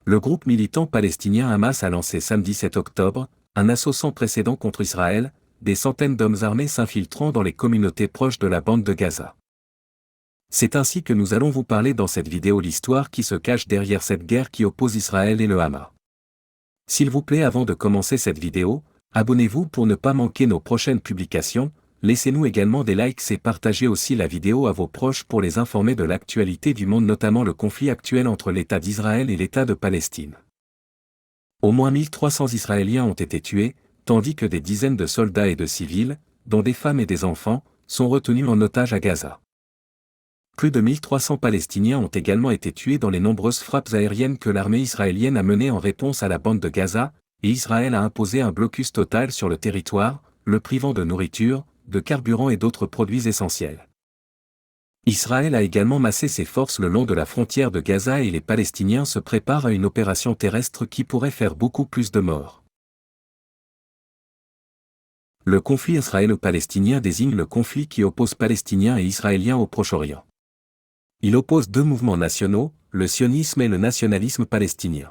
Le groupe militant palestinien Hamas a lancé samedi 7 octobre un assaut sans précédent contre Israël, des centaines d'hommes armés s'infiltrant dans les communautés proches de la bande de Gaza. C'est ainsi que nous allons vous parler dans cette vidéo l'histoire qui se cache derrière cette guerre qui oppose Israël et le Hamas. S'il vous plaît, avant de commencer cette vidéo, abonnez-vous pour ne pas manquer nos prochaines publications, laissez-nous également des likes et partagez aussi la vidéo à vos proches pour les informer de l'actualité du monde, notamment le conflit actuel entre l'État d'Israël et l'État de Palestine. Au moins 1300 Israéliens ont été tués, tandis que des dizaines de soldats et de civils, dont des femmes et des enfants, sont retenus en otage à Gaza. Plus de 1300 Palestiniens ont également été tués dans les nombreuses frappes aériennes que l'armée israélienne a menées en réponse à la bande de Gaza, et Israël a imposé un blocus total sur le territoire, le privant de nourriture, de carburant et d'autres produits essentiels. Israël a également massé ses forces le long de la frontière de Gaza et les Palestiniens se préparent à une opération terrestre qui pourrait faire beaucoup plus de morts. Le conflit israélo-palestinien désigne le conflit qui oppose Palestiniens et Israéliens au Proche-Orient. Il oppose deux mouvements nationaux, le sionisme et le nationalisme palestinien.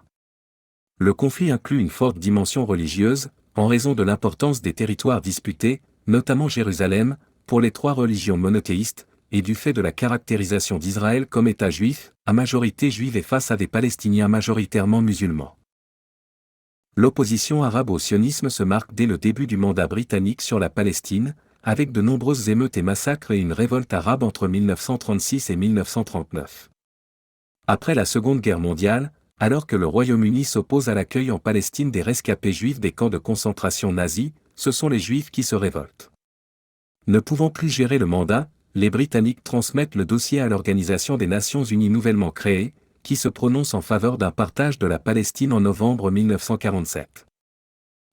Le conflit inclut une forte dimension religieuse, en raison de l'importance des territoires disputés, notamment Jérusalem, pour les trois religions monothéistes, et du fait de la caractérisation d'Israël comme État juif, à majorité juive et face à des Palestiniens majoritairement musulmans. L'opposition arabe au sionisme se marque dès le début du mandat britannique sur la Palestine, avec de nombreuses émeutes et massacres et une révolte arabe entre 1936 et 1939. Après la Seconde Guerre mondiale, alors que le Royaume-Uni s'oppose à l'accueil en Palestine des rescapés juifs des camps de concentration nazis, ce sont les Juifs qui se révoltent. Ne pouvant plus gérer le mandat, les Britanniques transmettent le dossier à l'Organisation des Nations Unies nouvellement créée, qui se prononce en faveur d'un partage de la Palestine en novembre 1947.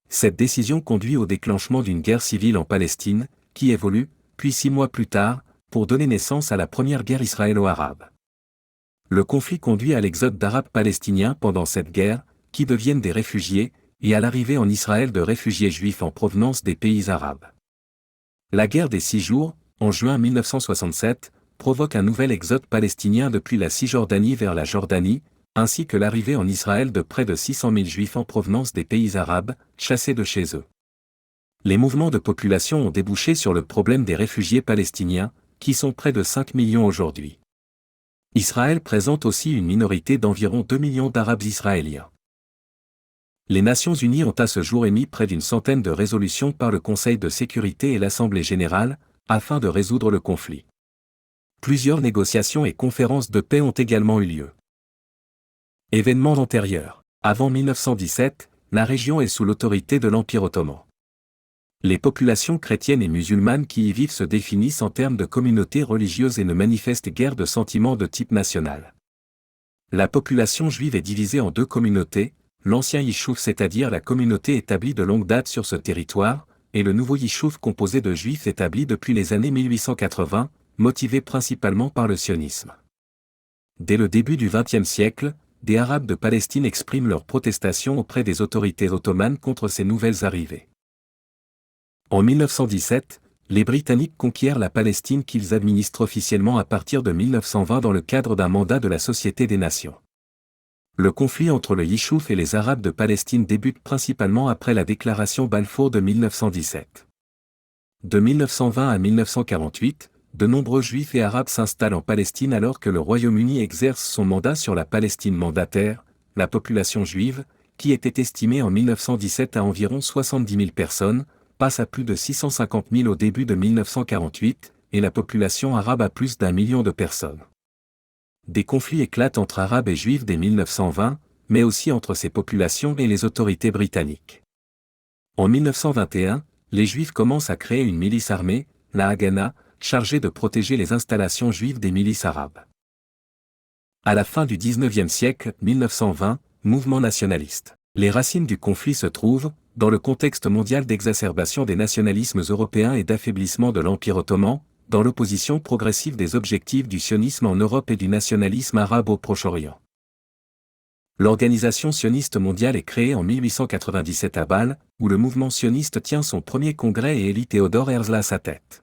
Cette décision conduit au déclenchement d'une guerre civile en Palestine, qui évolue, puis 6 mois plus tard, pour donner naissance à la première guerre israélo-arabe. Le conflit conduit à l'exode d'Arabes palestiniens pendant cette guerre, qui deviennent des réfugiés, et à l'arrivée en Israël de réfugiés juifs en provenance des pays arabes. La guerre des 6 jours, en juin 1967, provoque un nouvel exode palestinien depuis la Cisjordanie vers la Jordanie, ainsi que l'arrivée en Israël de près de 600 000 juifs en provenance des pays arabes, chassés de chez eux. Les mouvements de population ont débouché sur le problème des réfugiés palestiniens, qui sont près de 5 millions aujourd'hui. Israël présente aussi une minorité d'environ 2 millions d'Arabes israéliens. Les Nations Unies ont à ce jour émis près d'une centaine de résolutions par le Conseil de sécurité et l'Assemblée générale, afin de résoudre le conflit. Plusieurs négociations et conférences de paix ont également eu lieu. Événements antérieurs. Avant 1917, la région est sous l'autorité de l'Empire ottoman. Les populations chrétiennes et musulmanes qui y vivent se définissent en termes de communautés religieuses et ne manifestent guère de sentiments de type national. La population juive est divisée en deux communautés, l'ancien Yishuv, c'est-à-dire la communauté établie de longue date sur ce territoire, et le nouveau Yishuv composé de juifs établis depuis les années 1880, motivés principalement par le sionisme. Dès le début du XXe siècle, des Arabes de Palestine expriment leur protestation auprès des autorités ottomanes contre ces nouvelles arrivées. En 1917, les Britanniques conquièrent la Palestine qu'ils administrent officiellement à partir de 1920 dans le cadre d'un mandat de la Société des Nations. Le conflit entre le Yishuv et les Arabes de Palestine débute principalement après la déclaration Balfour de 1917. De 1920 à 1948, de nombreux Juifs et Arabes s'installent en Palestine alors que le Royaume-Uni exerce son mandat sur la Palestine mandataire, la population juive, qui était estimée en 1917 à environ 70 000 personnes, passe à plus de 650 000 au début de 1948, et la population arabe à plus d'1 million de personnes. Des conflits éclatent entre Arabes et Juifs dès 1920, mais aussi entre ces populations et les autorités britanniques. En 1921, les Juifs commencent à créer une milice armée, la Haganah, chargée de protéger les installations juives des milices arabes. À la fin du XIXe siècle, 1920, mouvement nationaliste. Les racines du conflit se trouvent, dans le contexte mondial d'exacerbation des nationalismes européens et d'affaiblissement de l'Empire ottoman, dans l'opposition progressive des objectifs du sionisme en Europe et du nationalisme arabe au Proche-Orient. L'Organisation sioniste mondiale est créée en 1897 à Bâle, où le mouvement sioniste tient son premier congrès et élit Théodore Herzl à sa tête.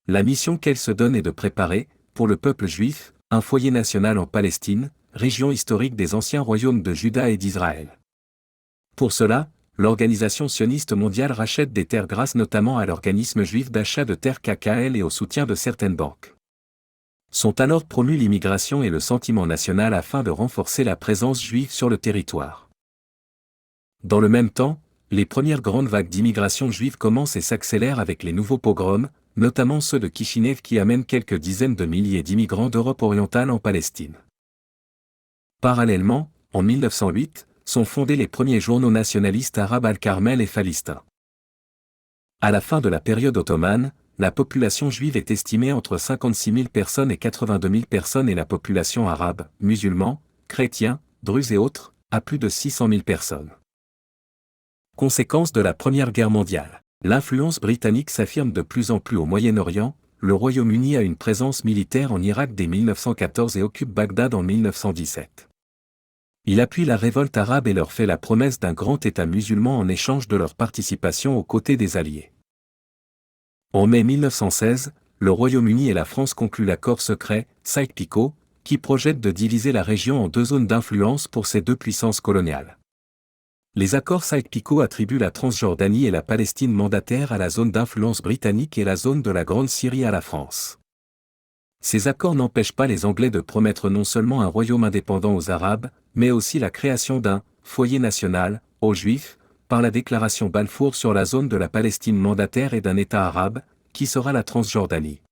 La mission qu'elle se donne est de préparer, pour le peuple juif, un foyer national en Palestine, région historique des anciens royaumes de Juda et d'Israël. Pour cela, l'Organisation sioniste mondiale rachète des terres grâce notamment à l'organisme juif d'achat de terres KKL et au soutien de certaines banques. Sont alors promus l'immigration et le sentiment national afin de renforcer la présence juive sur le territoire. Dans le même temps, les premières grandes vagues d'immigration juive commencent et s'accélèrent avec les nouveaux pogroms, notamment ceux de Kishinev qui amènent quelques dizaines de milliers d'immigrants d'Europe orientale en Palestine. Parallèlement, en 1908, sont fondés les premiers journaux nationalistes arabes Al-Carmel et Falistin. À la fin de la période ottomane, la population juive est estimée entre 56 000 personnes et 82 000 personnes et la population arabe, musulmans, chrétiens, druzes et autres, à plus de 600 000 personnes. Conséquence de la Première Guerre mondiale. L'influence britannique s'affirme de plus en plus au Moyen-Orient, le Royaume-Uni a une présence militaire en Irak dès 1914 et occupe Bagdad en 1917. Il appuie la révolte arabe et leur fait la promesse d'un grand État musulman en échange de leur participation aux côtés des Alliés. En mai 1916, le Royaume-Uni et la France concluent l'accord secret, Sykes-Picot, qui projette de diviser la région en deux zones d'influence pour ces deux puissances coloniales. Les accords Sykes-Picot attribuent la Transjordanie et la Palestine mandataires à la zone d'influence britannique et la zone de la Grande Syrie à la France. Ces accords n'empêchent pas les Anglais de promettre non seulement un royaume indépendant aux Arabes, mais aussi la création d'un « foyer national » aux Juifs, par la déclaration Balfour sur la zone de la Palestine mandataire et d'un État arabe, qui sera la Transjordanie.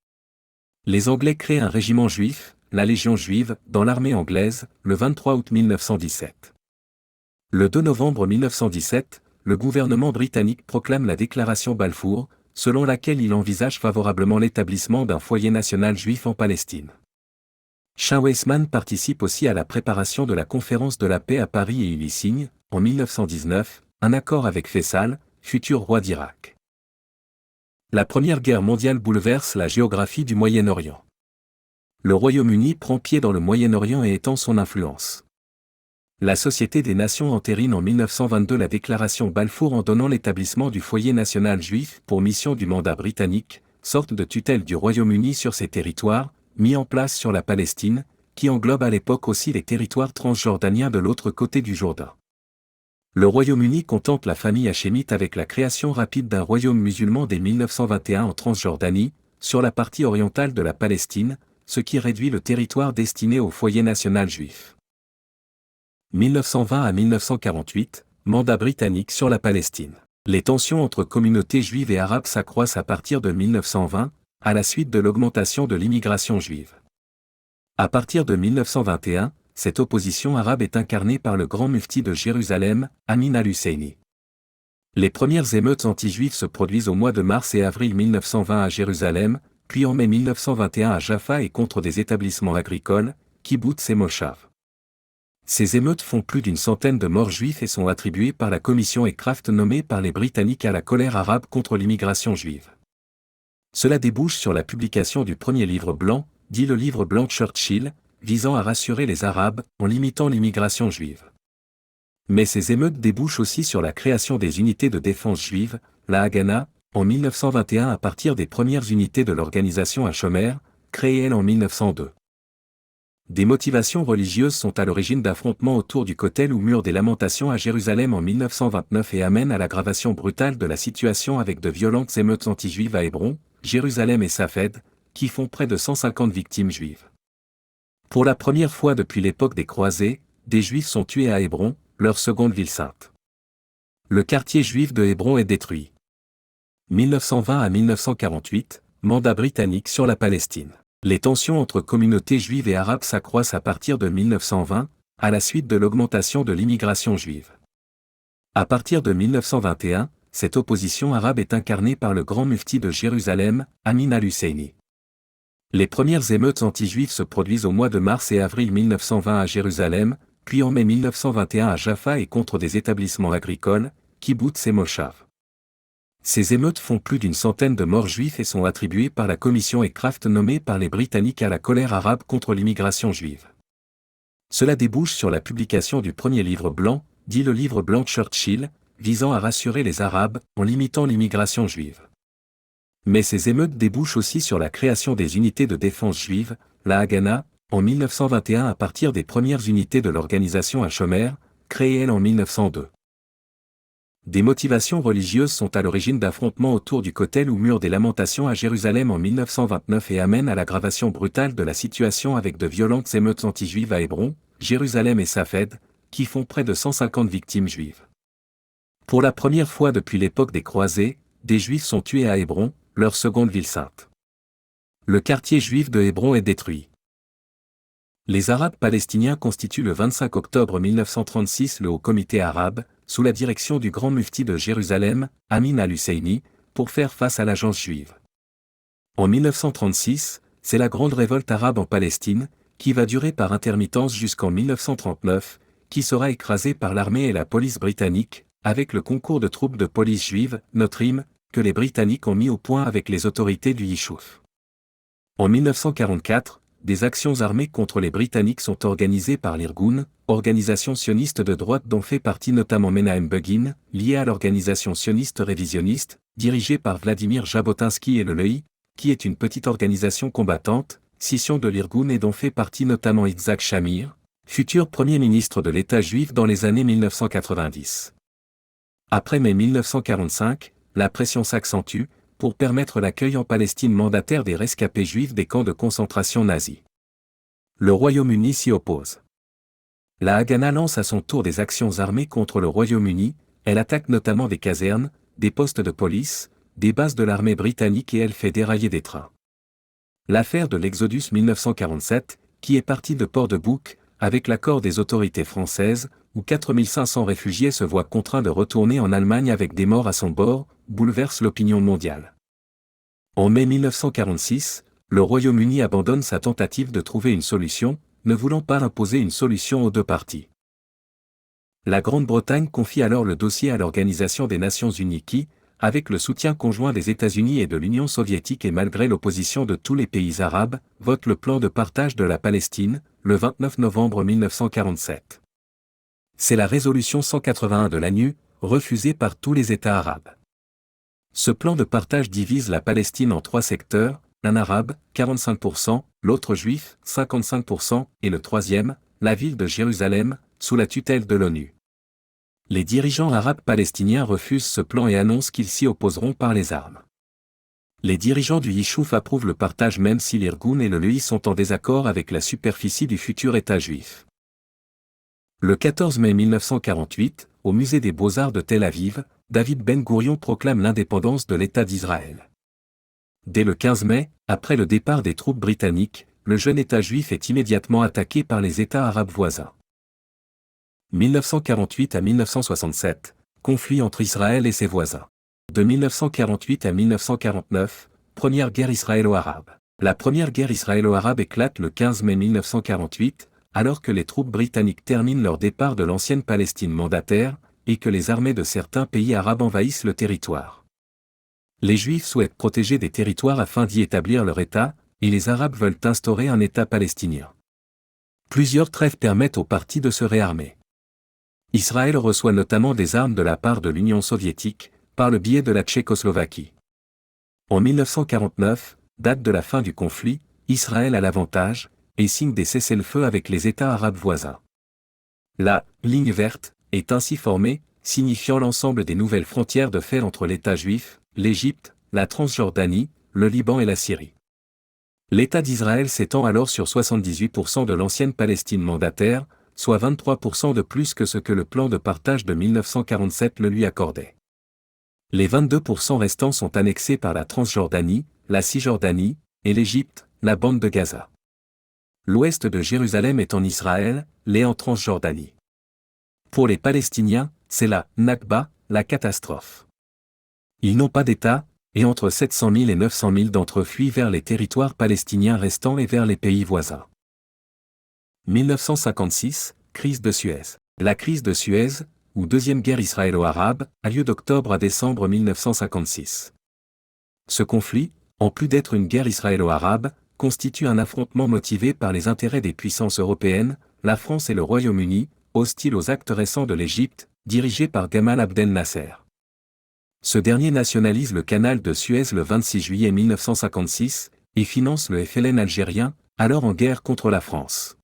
Les Anglais créent un régiment juif, la Légion juive, dans l'armée anglaise, le 23 août 1917. Le 2 novembre 1917, le gouvernement britannique proclame la déclaration Balfour, selon laquelle il envisage favorablement l'établissement d'un foyer national juif en Palestine. Chaim Weizmann participe aussi à la préparation de la conférence de la paix à Paris et il y signe, en 1919, un accord avec Faisal, futur roi d'Irak. La Première Guerre mondiale bouleverse la géographie du Moyen-Orient. Le Royaume-Uni prend pied dans le Moyen-Orient et étend son influence. La Société des Nations entérine en 1922 la déclaration Balfour en donnant l'établissement du foyer national juif pour mission du mandat britannique, sorte de tutelle du Royaume-Uni sur ses territoires, mis en place sur la Palestine, qui englobe à l'époque aussi les territoires transjordaniens de l'autre côté du Jourdain. Le Royaume-Uni contemple la famille hachémite avec la création rapide d'un royaume musulman dès 1921 en Transjordanie, sur la partie orientale de la Palestine, ce qui réduit le territoire destiné au foyer national juif. 1920 à 1948, mandat britannique sur la Palestine. Les tensions entre communautés juives et arabes s'accroissent à partir de 1920, à la suite de l'augmentation de l'immigration juive. À partir de 1921, cette opposition arabe est incarnée par le grand mufti de Jérusalem, Amin al-Husseini. Les premières émeutes anti-juives se produisent au mois de mars et avril 1920 à Jérusalem, puis en mai 1921 à Jaffa et contre des établissements agricoles, kibbutz et moshav. Ces émeutes font plus d'une centaine de morts juifs et sont attribuées par la commission Eckraft nommée par les Britanniques à la colère arabe contre l'immigration juive. Cela débouche sur la publication du premier livre blanc, dit le livre blanc Churchill, visant à rassurer les Arabes en limitant l'immigration juive. Mais ces émeutes débouchent aussi sur la création des unités de défense juives, la Haganah, en 1921 à partir des premières unités de l'organisation à Shomer, créée elle en 1902. Des motivations religieuses sont à l'origine d'affrontements autour du Kotel ou mur des Lamentations à Jérusalem en 1929 et amènent à l'aggravation brutale de la situation avec de violentes émeutes anti-juives à Hébron, Jérusalem et Safed, qui font près de 150 victimes juives. Pour la première fois depuis l'époque des croisés, des Juifs sont tués à Hébron, leur seconde ville sainte. Le quartier juif de Hébron est détruit. 1920 à 1948, mandat britannique sur la Palestine. Les tensions entre communautés juives et arabes s'accroissent à partir de 1920, à la suite de l'augmentation de l'immigration juive. À partir de 1921, cette opposition arabe est incarnée par le grand mufti de Jérusalem, Amin al-Husseini. Les premières émeutes anti-juives se produisent au mois de mars et avril 1920 à Jérusalem, puis en mai 1921 à Jaffa et contre des établissements agricoles, kibbutz et moshav. Ces émeutes font plus d'une centaine de morts juifs et sont attribuées par la commission Eckraft nommée par les Britanniques à la colère arabe contre l'immigration juive. Cela débouche sur la publication du premier livre blanc, dit le livre blanc Churchill, visant à rassurer les Arabes en limitant l'immigration juive. Mais ces émeutes débouchent aussi sur la création des unités de défense juives, la Haganah, en 1921 à partir des premières unités de l'organisation Hachomer, créée elle en 1902. Des motivations religieuses sont à l'origine d'affrontements autour du Kotel ou mur des Lamentations à Jérusalem en 1929 et amènent à l'aggravation brutale de la situation avec de violentes émeutes anti-juives à Hébron, Jérusalem et Safed, qui font près de 150 victimes juives. Pour la première fois depuis l'époque des croisés, des Juifs sont tués à Hébron, leur seconde ville sainte. Le quartier juif de Hébron est détruit. Les Arabes palestiniens constituent le 25 octobre 1936 le Haut Comité arabe, sous la direction du grand mufti de Jérusalem, Amin al-Husseini, pour faire face à l'agence juive. En 1936, c'est la grande révolte arabe en Palestine, qui va durer par intermittence jusqu'en 1939, qui sera écrasée par l'armée et la police britannique, avec le concours de troupes de police juives, Notrim, que les Britanniques ont mis au point avec les autorités du Yishuv. En 1944, des actions armées contre les Britanniques sont organisées par l'Irgun, organisation sioniste de droite dont fait partie notamment Menahem Begin, liée à l'organisation sioniste révisionniste, dirigée par Vladimir Jabotinsky et le LEI, qui est une petite organisation combattante, scission de l'Irgun et dont fait partie notamment Yitzhak Shamir, futur Premier ministre de l'État juif dans les années 1990. Après mai 1945, la pression s'accentue, pour permettre l'accueil en Palestine mandataire des rescapés juifs des camps de concentration nazis. Le Royaume-Uni s'y oppose. La Haganah lance à son tour des actions armées contre le Royaume-Uni, elle attaque notamment des casernes, des postes de police, des bases de l'armée britannique et elle fait dérailler des trains. L'affaire de l'Exodus 1947, qui est partie de Port-de-Bouc, avec l'accord des autorités françaises, où 4500 réfugiés se voient contraints de retourner en Allemagne avec des morts à son bord, bouleverse l'opinion mondiale. En mai 1946, le Royaume-Uni abandonne sa tentative de trouver une solution, ne voulant pas imposer une solution aux deux parties. La Grande-Bretagne confie alors le dossier à l'Organisation des Nations Unies qui, avec le soutien conjoint des États-Unis et de l'Union soviétique et malgré l'opposition de tous les pays arabes, vote le plan de partage de la Palestine, le 29 novembre 1947. C'est la résolution 181 de l'ANU, refusée par tous les États arabes. Ce plan de partage divise la Palestine en 3 secteurs, un arabe, 45%, l'autre juif, 55%, et le troisième, la ville de Jérusalem, sous la tutelle de l'ONU. Les dirigeants arabes palestiniens refusent ce plan et annoncent qu'ils s'y opposeront par les armes. Les dirigeants du Yishuv approuvent le partage même si l'Irgun et le LEI sont en désaccord avec la superficie du futur État juif. Le 14 mai 1948, au musée des Beaux-Arts de Tel Aviv, David Ben-Gourion proclame l'indépendance de l'État d'Israël. Dès le 15 mai, après le départ des troupes britanniques, le jeune État juif est immédiatement attaqué par les États arabes voisins. 1948 à 1967, conflit entre Israël et ses voisins. De 1948 à 1949, première guerre israélo-arabe. La première guerre israélo-arabe éclate le 15 mai 1948, alors que les troupes britanniques terminent leur départ de l'ancienne Palestine mandataire, et que les armées de certains pays arabes envahissent le territoire. Les Juifs souhaitent protéger des territoires afin d'y établir leur État, et les Arabes veulent instaurer un État palestinien. Plusieurs trêves permettent aux partis de se réarmer. Israël reçoit notamment des armes de la part de l'Union soviétique, par le biais de la Tchécoslovaquie. En 1949, date de la fin du conflit, Israël a l'avantage, et signe des cessez-le-feu avec les États arabes voisins. La « ligne verte » est ainsi formée, signifiant l'ensemble des nouvelles frontières de fait entre l'État juif, l'Égypte, la Transjordanie, le Liban et la Syrie. L'État d'Israël s'étend alors sur 78% de l'ancienne Palestine mandataire, soit 23% de plus que ce que le plan de partage de 1947 le lui accordait. Les 22% restants sont annexés par la Transjordanie, la Cisjordanie, et l'Égypte, la bande de Gaza. L'ouest de Jérusalem est en Israël, l'est en Transjordanie. Pour les Palestiniens, c'est la Nakba, la catastrophe. Ils n'ont pas d'État, et entre 700 000 et 900 000 d'entre eux fuient vers les territoires palestiniens restants et vers les pays voisins. 1956, crise de Suez. La crise de Suez, ou deuxième guerre israélo-arabe, a lieu d'octobre à décembre 1956. Ce conflit, en plus d'être une guerre israélo-arabe, constitue un affrontement motivé par les intérêts des puissances européennes, la France et le Royaume-Uni, hostiles aux actes récents de l'Égypte, dirigé par Gamal Abdel Nasser. Ce dernier nationalise le canal de Suez le 26 juillet 1956, et finance le FLN algérien, alors en guerre contre la France.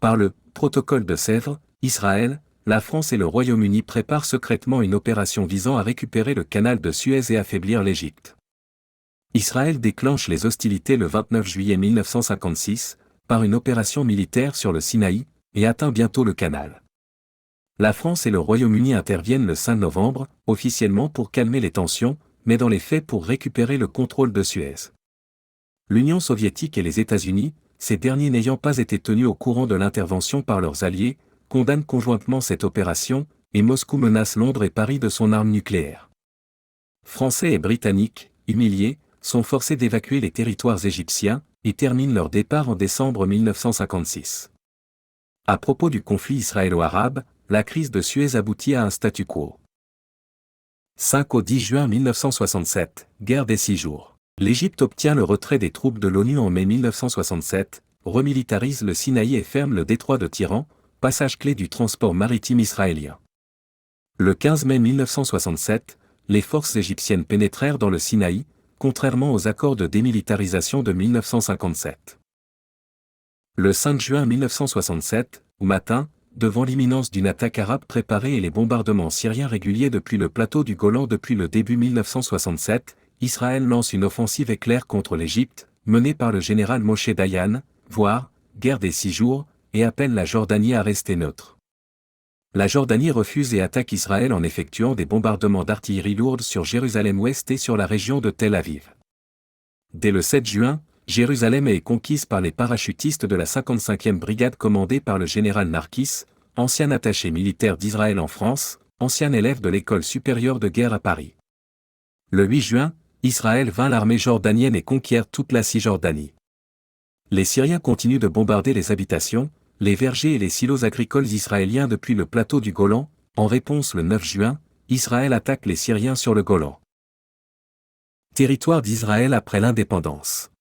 Par le protocole de Sèvres, Israël, la France et le Royaume-Uni préparent secrètement une opération visant à récupérer le canal de Suez et affaiblir l'Égypte. Israël déclenche les hostilités le 29 juillet 1956, par une opération militaire sur le Sinaï, et atteint bientôt le canal. La France et le Royaume-Uni interviennent le 5 novembre, officiellement pour calmer les tensions, mais dans les faits pour récupérer le contrôle de Suez. L'Union soviétique et les États-Unis, ces derniers n'ayant pas été tenus au courant de l'intervention par leurs alliés, condamnent conjointement cette opération, et Moscou menace Londres et Paris de son arme nucléaire. Français et Britanniques, humiliés, sont forcés d'évacuer les territoires égyptiens, et terminent leur départ en décembre 1956. À propos du conflit israélo-arabe, la crise de Suez aboutit à un statu quo. 5 au 10 juin 1967, guerre des 6 jours. L'Égypte obtient le retrait des troupes de l'ONU en mai 1967, remilitarise le Sinaï et ferme le détroit de Tiran, passage clé du transport maritime israélien. Le 15 mai 1967, les forces égyptiennes pénétrèrent dans le Sinaï, contrairement aux accords de démilitarisation de 1957. Le 5 juin 1967, au matin, devant l'imminence d'une attaque arabe préparée et les bombardements syriens réguliers depuis le plateau du Golan depuis le début 1967, Israël lance une offensive éclair contre l'Égypte, menée par le général Moshe Dayan, voire guerre des 6 jours, et appelle la Jordanie à rester neutre. La Jordanie refuse et attaque Israël en effectuant des bombardements d'artillerie lourde sur Jérusalem-Ouest et sur la région de Tel Aviv. Dès le 7 juin, Jérusalem est conquise par les parachutistes de la 55e brigade commandée par le général Narkis, ancien attaché militaire d'Israël en France, ancien élève de l'école supérieure de guerre à Paris. Le 8 juin, Israël vainc l'armée jordanienne et conquiert toute la Cisjordanie. Les Syriens continuent de bombarder les habitations, les vergers et les silos agricoles israéliens depuis le plateau du Golan. En réponse le 9 juin, Israël attaque les Syriens sur le Golan. Territoire d'Israël après l'indépendance.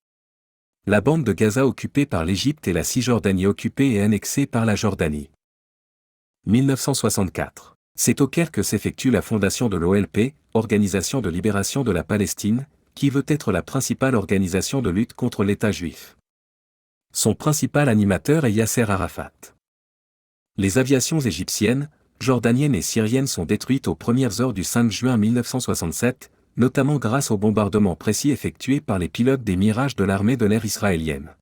La bande de Gaza occupée par l'Égypte et la Cisjordanie occupée et annexée par la Jordanie. 1964. C'est au Caire que s'effectue la fondation de l'OLP, Organisation de libération de la Palestine, qui veut être la principale organisation de lutte contre l'État juif. Son principal animateur est Yasser Arafat. Les aviations égyptiennes, jordaniennes et syriennes sont détruites aux premières heures du 5 juin 1967, notamment grâce aux bombardements précis effectués par les pilotes des Mirages de l'armée de l'air israélienne.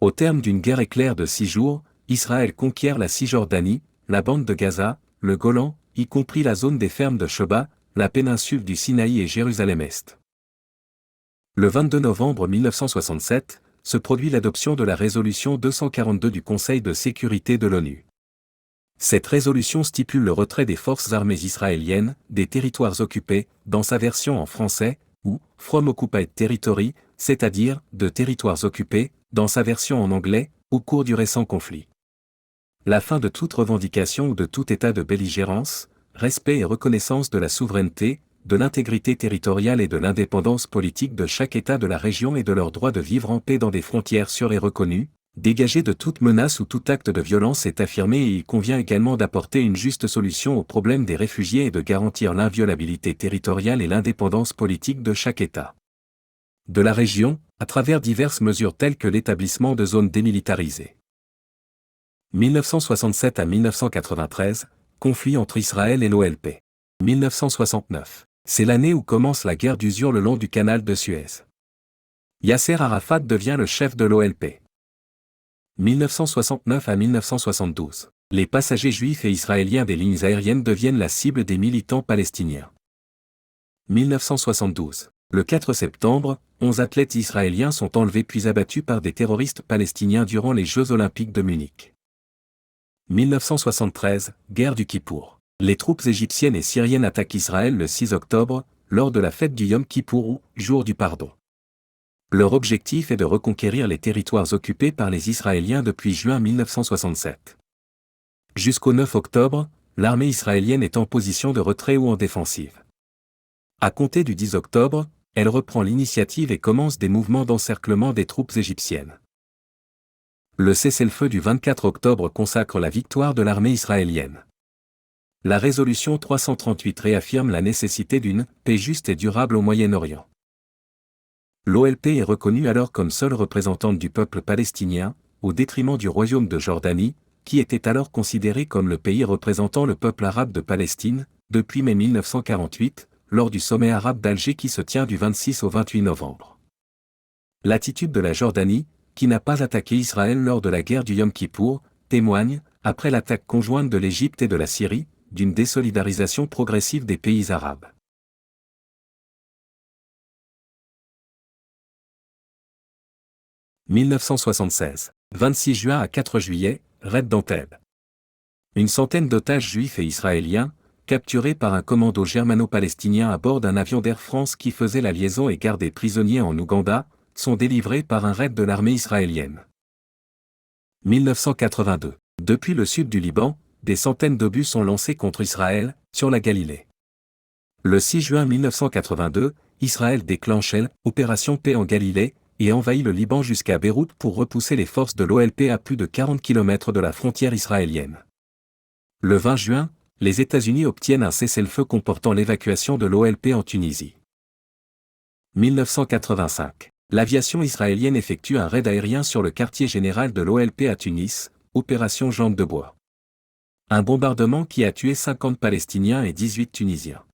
Au terme d'une guerre éclair de 6 jours, Israël conquiert la Cisjordanie, la bande de Gaza, le Golan, y compris la zone des fermes de Sheba, la péninsule du Sinaï et Jérusalem-Est. Le 22 novembre 1967, se produit l'adoption de la résolution 242 du Conseil de sécurité de l'ONU. Cette résolution stipule le retrait des forces armées israéliennes, des territoires occupés, dans sa version en français, ou « From Occupied Territory », c'est-à-dire « de territoires occupés », dans sa version en anglais, au cours du récent conflit. La fin de toute revendication ou de tout état de belligérance, respect et reconnaissance de la souveraineté, de l'intégrité territoriale et de l'indépendance politique de chaque État de la région et de leur droit de vivre en paix dans des frontières sûres et reconnues, dégagé de toute menace ou tout acte de violence est affirmé et il convient également d'apporter une juste solution au problème des réfugiés et de garantir l'inviolabilité territoriale et l'indépendance politique de chaque État de la région, à travers diverses mesures telles que l'établissement de zones démilitarisées. 1967 à 1993, conflit entre Israël et l'OLP. 1969. C'est l'année où commence la guerre d'usure le long du canal de Suez. Yasser Arafat devient le chef de l'OLP. 1969 à 1972. Les passagers juifs et israéliens des lignes aériennes deviennent la cible des militants palestiniens. 1972. Le 4 septembre, 11 athlètes israéliens sont enlevés puis abattus par des terroristes palestiniens durant les Jeux olympiques de Munich. 1973, guerre du Kippour. Les troupes égyptiennes et syriennes attaquent Israël le 6 octobre, lors de la fête du Yom Kippour ou jour du pardon. Leur objectif est de reconquérir les territoires occupés par les Israéliens depuis juin 1967. Jusqu'au 9 octobre, l'armée israélienne est en position de retrait ou en défensive. À compter du 10 octobre, elle reprend l'initiative et commence des mouvements d'encerclement des troupes égyptiennes. Le cessez-le-feu du 24 octobre consacre la victoire de l'armée israélienne. La résolution 338 réaffirme la nécessité d'une paix juste et durable au Moyen-Orient. L'OLP est reconnue alors comme seule représentante du peuple palestinien, au détriment du royaume de Jordanie, qui était alors considéré comme le pays représentant le peuple arabe de Palestine, depuis mai 1948, lors du sommet arabe d'Alger qui se tient du 26 au 28 novembre. L'attitude de la Jordanie, qui n'a pas attaqué Israël lors de la guerre du Yom Kippour, témoigne, après l'attaque conjointe de l'Égypte et de la Syrie, d'une désolidarisation progressive des pays arabes. « 1976. 26 juin à 4 juillet, raid d'Entebbe. Une centaine d'otages juifs et israéliens, capturés par un commando germano-palestinien à bord d'un avion d'Air France qui faisait la liaison et gardait prisonniers en Ouganda, sont délivrés par un raid de l'armée israélienne. 1982. Depuis le sud du Liban, des centaines d'obus sont lancés contre Israël, sur la Galilée. Le 6 juin 1982, Israël déclenche l'opération Paix en Galilée, et envahit le Liban jusqu'à Beyrouth pour repousser les forces de l'OLP à plus de 40 km de la frontière israélienne. Le 20 juin, les États-Unis obtiennent un cessez-le-feu comportant l'évacuation de l'OLP en Tunisie. 1985. L'aviation israélienne effectue un raid aérien sur le quartier général de l'OLP à Tunis, opération Jambe de bois. Un bombardement qui a tué 50 Palestiniens et 18 Tunisiens.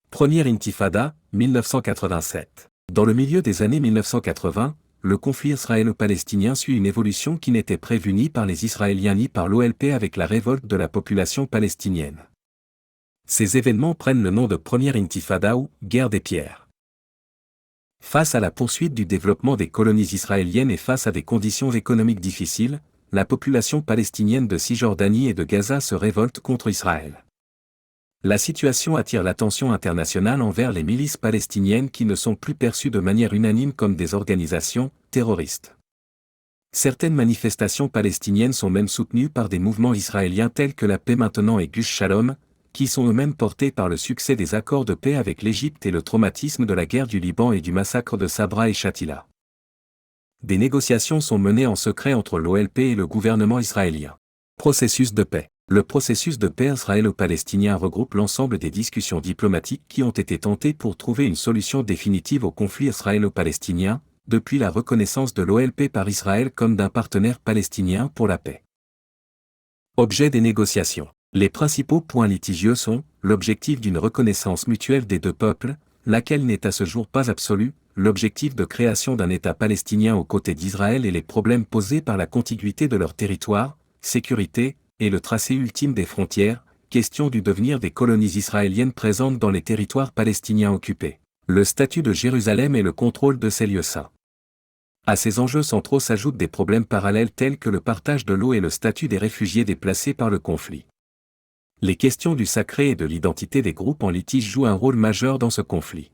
Première intifada, 1987. Dans le milieu des années 1980, le conflit israélo-palestinien suit une évolution qui n'était prévue ni par les Israéliens ni par l'OLP avec la révolte de la population palestinienne. Ces événements prennent le nom de Première Intifada ou Guerre des pierres. Face à la poursuite du développement des colonies israéliennes et face à des conditions économiques difficiles, la population palestinienne de Cisjordanie et de Gaza se révolte contre Israël. La situation attire l'attention internationale envers les milices palestiniennes qui ne sont plus perçues de manière unanime comme des organisations terroristes. Certaines manifestations palestiniennes sont même soutenues par des mouvements israéliens tels que la Paix Maintenant et Gush Shalom, qui sont eux-mêmes portés par le succès des accords de paix avec l'Égypte et le traumatisme de la guerre du Liban et du massacre de Sabra et Shatila. Des négociations sont menées en secret entre l'OLP et le gouvernement israélien. Processus de paix. Le processus de paix israélo-palestinien regroupe l'ensemble des discussions diplomatiques qui ont été tentées pour trouver une solution définitive au conflit israélo-palestinien, depuis la reconnaissance de l'OLP par Israël comme d'un partenaire palestinien pour la paix. Objet des négociations. Les principaux points litigieux sont l'objectif d'une reconnaissance mutuelle des deux peuples, laquelle n'est à ce jour pas absolue, l'objectif de création d'un État palestinien aux côtés d'Israël et les problèmes posés par la contiguïté de leur territoire, sécurité, et le tracé ultime des frontières, question du devenir des colonies israéliennes présentes dans les territoires palestiniens occupés, le statut de Jérusalem et le contrôle de ces lieux saints. À ces enjeux centraux s'ajoutent des problèmes parallèles tels que le partage de l'eau et le statut des réfugiés déplacés par le conflit. Les questions du sacré et de l'identité des groupes en litige jouent un rôle majeur dans ce conflit.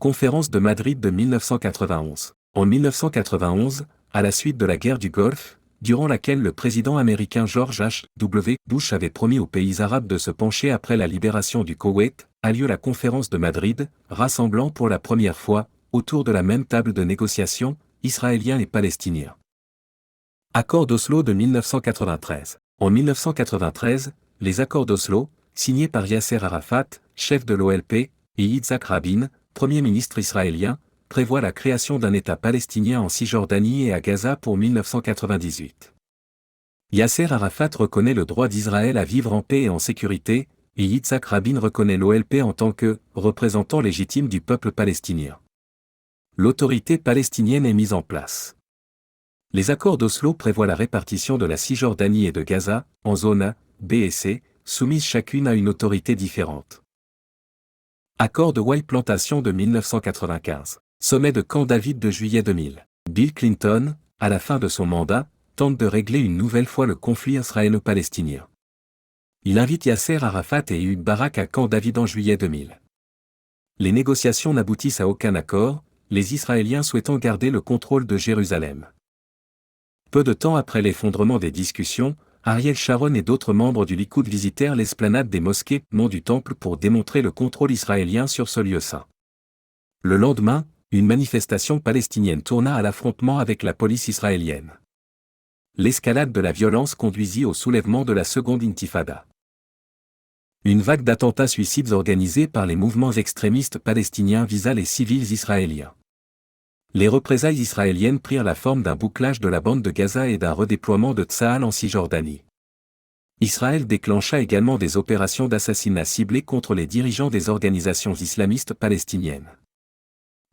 Conférence de Madrid de 1991. En 1991, à la suite de la guerre du Golfe, durant laquelle le président américain George H.W. Bush avait promis aux pays arabes de se pencher après la libération du Koweït, a lieu la conférence de Madrid, rassemblant pour la première fois, autour de la même table de négociation, Israéliens et Palestiniens. Accord d'Oslo de 1993. En 1993, les accords d'Oslo, signés par Yasser Arafat, chef de l'OLP, et Yitzhak Rabin, premier ministre israélien, prévoit la création d'un État palestinien en Cisjordanie et à Gaza pour 1998. Yasser Arafat reconnaît le droit d'Israël à vivre en paix et en sécurité, et Yitzhak Rabin reconnaît l'OLP en tant que représentant légitime du peuple palestinien. L'autorité palestinienne est mise en place. Les accords d'Oslo prévoient la répartition de la Cisjordanie et de Gaza, en zones A, B et C, soumises chacune à une autorité différente. Accord de White Plantation de 1995. Sommet de Camp David de juillet 2000. Bill Clinton, à la fin de son mandat, tente de régler une nouvelle fois le conflit israélo-palestinien. Il invite Yasser Arafat et Ehud Barak à Camp David en juillet 2000. Les négociations n'aboutissent à aucun accord, les Israéliens souhaitant garder le contrôle de Jérusalem. Peu de temps après l'effondrement des discussions, Ariel Sharon et d'autres membres du Likoud visitèrent l'esplanade des mosquées, nom du temple pour démontrer le contrôle israélien sur ce lieu saint. Le lendemain, une manifestation palestinienne tourna à l'affrontement avec la police israélienne. L'escalade de la violence conduisit au soulèvement de la seconde intifada. Une vague d'attentats suicides organisés par les mouvements extrémistes palestiniens visa les civils israéliens. Les représailles israéliennes prirent la forme d'un bouclage de la bande de Gaza et d'un redéploiement de Tsahal en Cisjordanie. Israël déclencha également des opérations d'assassinat ciblées contre les dirigeants des organisations islamistes palestiniennes.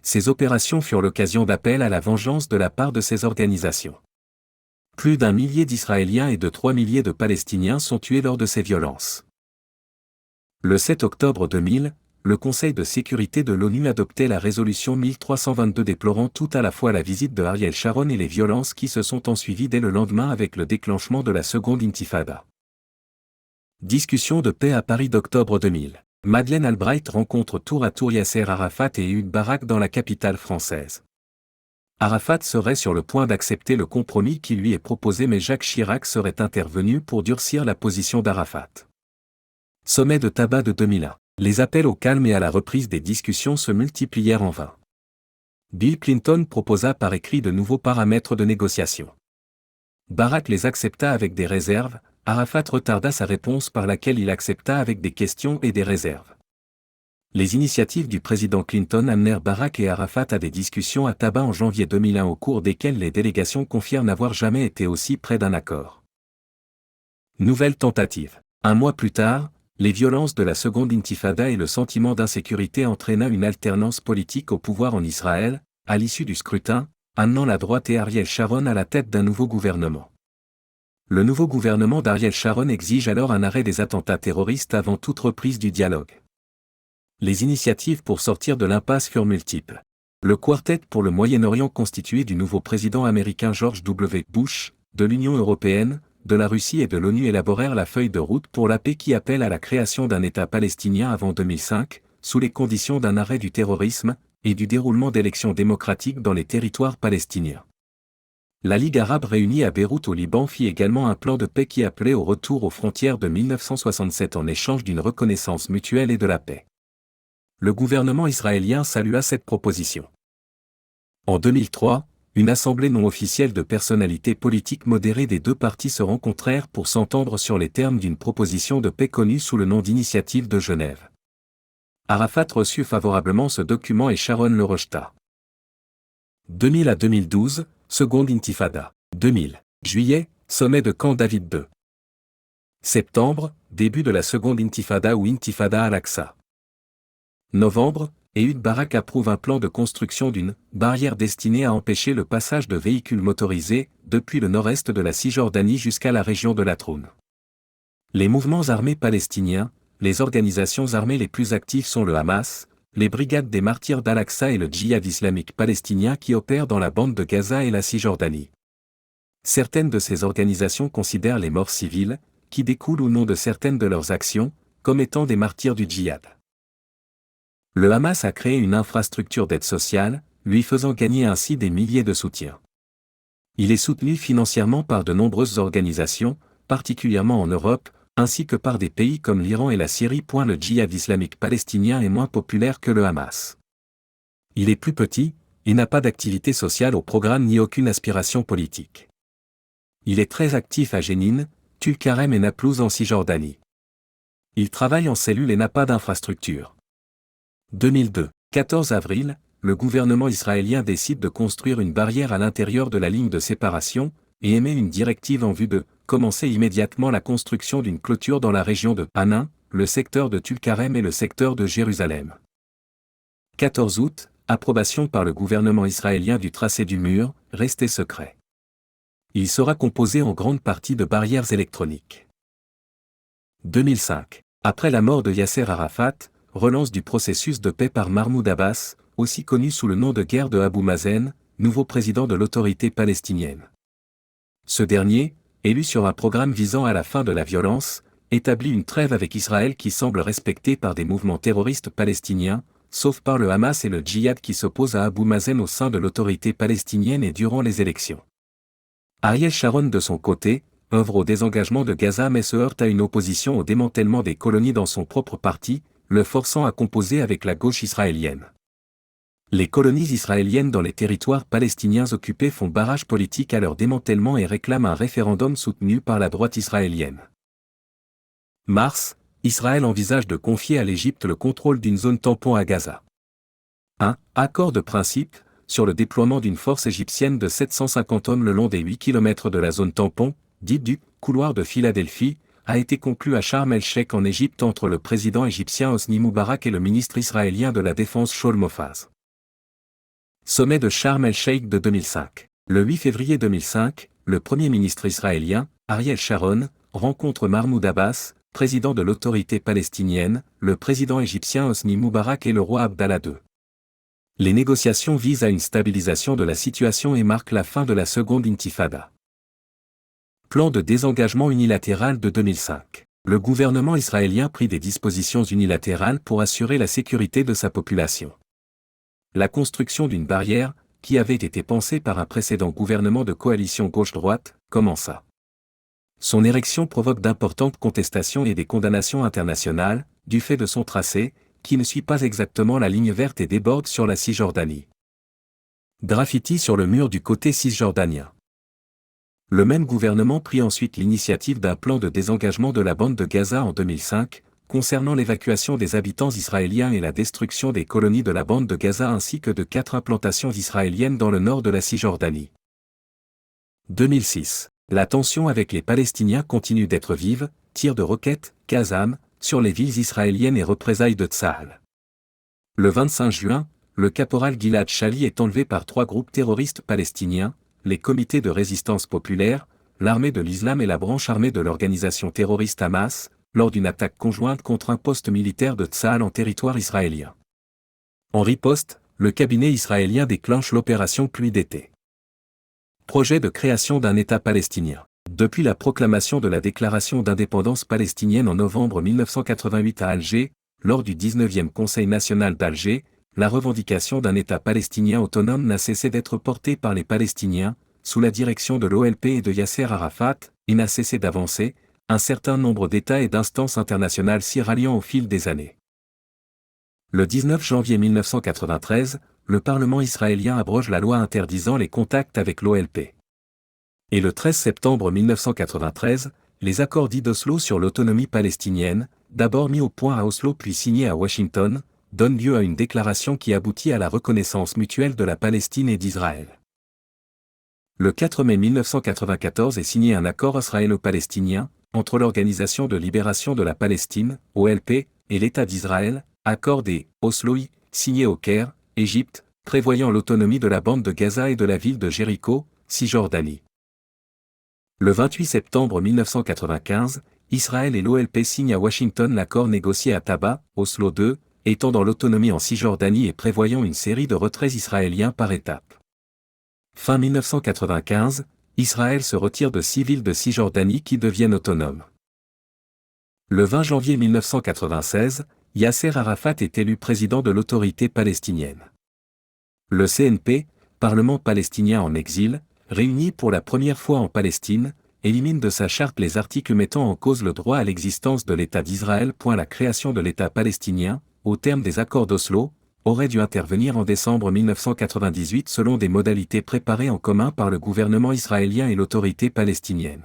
Ces opérations furent l'occasion d'appels à la vengeance de la part de ces organisations. Plus d'1 millier d'Israéliens et de 3 milliers de Palestiniens sont tués lors de ces violences. Le 7 octobre 2000, le Conseil de sécurité de l'ONU adoptait la résolution 1322 déplorant tout à la fois la visite de Ariel Sharon et les violences qui se sont ensuivies dès le lendemain avec le déclenchement de la seconde intifada. Discussion de paix à Paris d'octobre 2000. Madeleine Albright rencontre tour à tour Yasser Arafat et Ehud Barak dans la capitale française. Arafat serait sur le point d'accepter le compromis qui lui est proposé mais Jacques Chirac serait intervenu pour durcir la position d'Arafat. Sommet de Tabat de 2001. Les appels au calme et à la reprise des discussions se multiplièrent en vain. Bill Clinton proposa par écrit de nouveaux paramètres de négociation. Barak les accepta avec des réserves, Arafat retarda sa réponse par laquelle il accepta avec des questions et des réserves. Les initiatives du président Clinton amenèrent Barak et Arafat à des discussions à Tabat en janvier 2001 au cours desquelles les délégations confirment n'avoir jamais été aussi près d'un accord. Nouvelle tentative. Un mois plus tard, les violences de la seconde intifada et le sentiment d'insécurité entraîna une alternance politique au pouvoir en Israël, à l'issue du scrutin, amenant la droite et Ariel Sharon à la tête d'un nouveau gouvernement. Le nouveau gouvernement d'Ariel Sharon exige alors un arrêt des attentats terroristes avant toute reprise du dialogue. Les initiatives pour sortir de l'impasse furent multiples. Le Quartet pour le Moyen-Orient constitué du nouveau président américain George W. Bush, de l'Union européenne, de la Russie et de l'ONU élaborèrent la feuille de route pour la paix qui appelle à la création d'un État palestinien avant 2005, sous les conditions d'un arrêt du terrorisme et du déroulement d'élections démocratiques dans les territoires palestiniens. La Ligue arabe réunie à Beyrouth au Liban fit également un plan de paix qui appelait au retour aux frontières de 1967 en échange d'une reconnaissance mutuelle et de la paix. Le gouvernement israélien salua cette proposition. En 2003, une assemblée non officielle de personnalités politiques modérées des deux parties se rencontrèrent pour s'entendre sur les termes d'une proposition de paix connue sous le nom d'Initiative de Genève. Arafat reçut favorablement ce document et Sharon le rejeta. 2000 à 2012, seconde intifada. 2000. Juillet, sommet de Camp David II. Septembre, début de la seconde intifada ou intifada al-Aqsa. Novembre, Ehud Barak approuve un plan de construction d'une barrière destinée à empêcher le passage de véhicules motorisés depuis le nord-est de la Cisjordanie jusqu'à la région de Latroun. Les mouvements armés palestiniens, les organisations armées les plus actives sont le Hamas, les brigades des martyrs d'Al-Aqsa et le djihad islamique palestinien qui opèrent dans la bande de Gaza et la Cisjordanie. Certaines de ces organisations considèrent les morts civiles, qui découlent ou non de certaines de leurs actions, comme étant des martyrs du djihad. Le Hamas a créé une infrastructure d'aide sociale, lui faisant gagner ainsi des milliers de soutiens. Il est soutenu financièrement par de nombreuses organisations, particulièrement en Europe, ainsi que par des pays comme l'Iran et la Syrie. Le djihad islamique palestinien est moins populaire que le Hamas. Il est plus petit, il n'a pas d'activité sociale au programme ni aucune aspiration politique. Il est très actif à Jénine, Tulkarem et Naplouse en Cisjordanie. Il travaille en cellule et n'a pas d'infrastructure. 2002. 14 avril, le gouvernement israélien décide de construire une barrière à l'intérieur de la ligne de séparation, et émet une directive en vue de commencer immédiatement la construction d'une clôture dans la région de Hanin, le secteur de Tulkarem et le secteur de Jérusalem. 14 août, approbation par le gouvernement israélien du tracé du mur, resté secret. Il sera composé en grande partie de barrières électroniques. 2005. Après la mort de Yasser Arafat, relance du processus de paix par Mahmoud Abbas, aussi connu sous le nom de guerre de Abou Mazen, nouveau président de l'autorité palestinienne. Ce dernier, élu sur un programme visant à la fin de la violence, établit une trêve avec Israël qui semble respectée par des mouvements terroristes palestiniens, sauf par le Hamas et le djihad qui s'opposent à Abou Mazen au sein de l'autorité palestinienne et durant les élections. Ariel Sharon de son côté, œuvre au désengagement de Gaza mais se heurte à une opposition au démantèlement des colonies dans son propre parti, le forçant à composer avec la gauche israélienne. Les colonies israéliennes dans les territoires palestiniens occupés font barrage politique à leur démantèlement et réclament un référendum soutenu par la droite israélienne. Mars, Israël envisage de confier à l'Égypte le contrôle d'une zone tampon à Gaza. 1. Accord de principe, sur le déploiement d'une force égyptienne de 750 hommes le long des 8 km de la zone tampon, dite du couloir de Philadelphie, a été conclu à Sharm el-Sheikh en Égypte entre le président égyptien Hosni Moubarak et le ministre israélien de la Défense Shaul Mofaz. Sommet de Sharm el-Sheikh de 2005. Le 8 février 2005, le premier ministre israélien, Ariel Sharon, rencontre Mahmoud Abbas, président de l'autorité palestinienne, le président égyptien Hosni Moubarak et le roi Abdallah II. Les négociations visent à une stabilisation de la situation et marquent la fin de la seconde intifada. Plan de désengagement unilatéral de 2005. Le gouvernement israélien prit des dispositions unilatérales pour assurer la sécurité de sa population. La construction d'une barrière, qui avait été pensée par un précédent gouvernement de coalition gauche-droite, commença. Son érection provoque d'importantes contestations et des condamnations internationales, du fait de son tracé, qui ne suit pas exactement la ligne verte et déborde sur la Cisjordanie. Graffiti sur le mur du côté cisjordanien. Le même gouvernement prit ensuite l'initiative d'un plan de désengagement de la bande de Gaza en 2005, concernant l'évacuation des habitants israéliens et la destruction des colonies de la bande de Gaza ainsi que de 4 implantations israéliennes dans le nord de la Cisjordanie. 2006. La tension avec les Palestiniens continue d'être vive, tirs de roquettes, Qassam, sur les villes israéliennes et représailles de Tsahal. Le 25 juin, le caporal Gilad Shalit est enlevé par 3 groupes terroristes palestiniens, les comités de résistance populaire, l'armée de l'islam et la branche armée de l'organisation terroriste Hamas, lors d'une attaque conjointe contre un poste militaire de Tsahal en territoire israélien. En riposte, le cabinet israélien déclenche l'opération Pluie d'été. Projet de création d'un État palestinien. Depuis la proclamation de la déclaration d'indépendance palestinienne en novembre 1988 à Alger, lors du 19e Conseil national d'Alger, la revendication d'un État palestinien autonome n'a cessé d'être portée par les Palestiniens, sous la direction de l'OLP et de Yasser Arafat, et n'a cessé d'avancer, un certain nombre d'États et d'instances internationales s'y ralliant au fil des années. Le 19 janvier 1993, le Parlement israélien abroge la loi interdisant les contacts avec l'OLP. Et le 13 septembre 1993, les accords dits d'Oslo sur l'autonomie palestinienne, d'abord mis au point à Oslo puis signés à Washington, donnent lieu à une déclaration qui aboutit à la reconnaissance mutuelle de la Palestine et d'Israël. Le 4 mai 1994 est signé un accord israélo-palestinien, entre l'Organisation de libération de la Palestine, OLP, et l'État d'Israël, accord des Osloï, signé au Caire, Égypte, prévoyant l'autonomie de la bande de Gaza et de la ville de Jéricho, Cisjordanie. Le 28 septembre 1995, Israël et l'OLP signent à Washington l'accord négocié à Taba, Oslo II, étendant l'autonomie en Cisjordanie et prévoyant une série de retraits israéliens par étapes. Fin 1995, Israël se retire de 6 villes de Cisjordanie qui deviennent autonomes. Le 20 janvier 1996, Yasser Arafat est élu président de l'autorité palestinienne. Le CNP, Parlement palestinien en exil, réuni pour la première fois en Palestine, élimine de sa charte les articles mettant en cause le droit à l'existence de l'État d'Israël. La création de l'État palestinien, au terme des accords d'Oslo, aurait dû intervenir en décembre 1998 selon des modalités préparées en commun par le gouvernement israélien et l'autorité palestinienne.